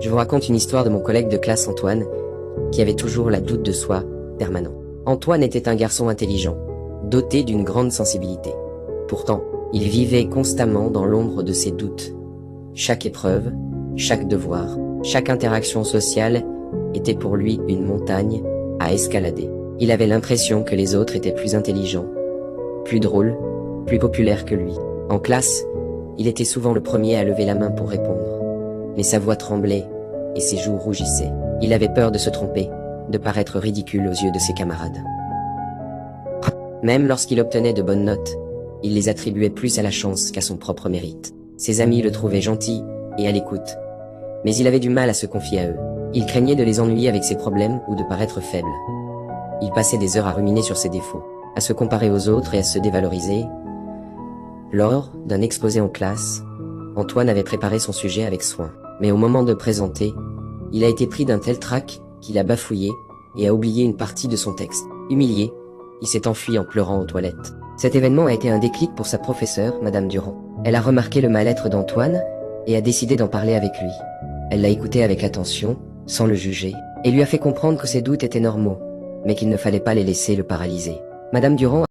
Je vous raconte une histoire de mon collègue de classe Antoine, qui avait toujours la doute de soi permanent. Antoine était un garçon intelligent, doté d'une grande sensibilité. Pourtant, il vivait constamment dans l'ombre de ses doutes. Chaque épreuve, chaque devoir, chaque interaction sociale était pour lui une montagne à escalader. Il avait l'impression que les autres étaient plus intelligents, plus drôles, plus populaires que lui. En classe, il était souvent le premier à lever la main pour répondre. Mais sa voix tremblait et ses joues rougissaient. Il avait peur de se tromper, de paraître ridicule aux yeux de ses camarades. Même lorsqu'il obtenait de bonnes notes, il les attribuait plus à la chance qu'à son propre mérite. Ses amis le trouvaient gentil et à l'écoute, mais il avait du mal à se confier à eux. Il craignait de les ennuyer avec ses problèmes ou de paraître faible. Il passait des heures à ruminer sur ses défauts, à se comparer aux autres et à se dévaloriser. Lors d'un exposé en classe, Antoine avait préparé son sujet avec soin. Mais au moment de présenter, il a été pris d'un tel trac qu'il a bafouillé et a oublié une partie de son texte. Humilié, il s'est enfui en pleurant aux toilettes. Cet événement a été un déclic pour sa professeure, Madame Durand. Elle a remarqué le mal-être d'Antoine et a décidé d'en parler avec lui. Elle l'a écouté avec attention, sans le juger, et lui a fait comprendre que ses doutes étaient normaux, mais qu'il ne fallait pas les laisser le paralyser. Madame Durand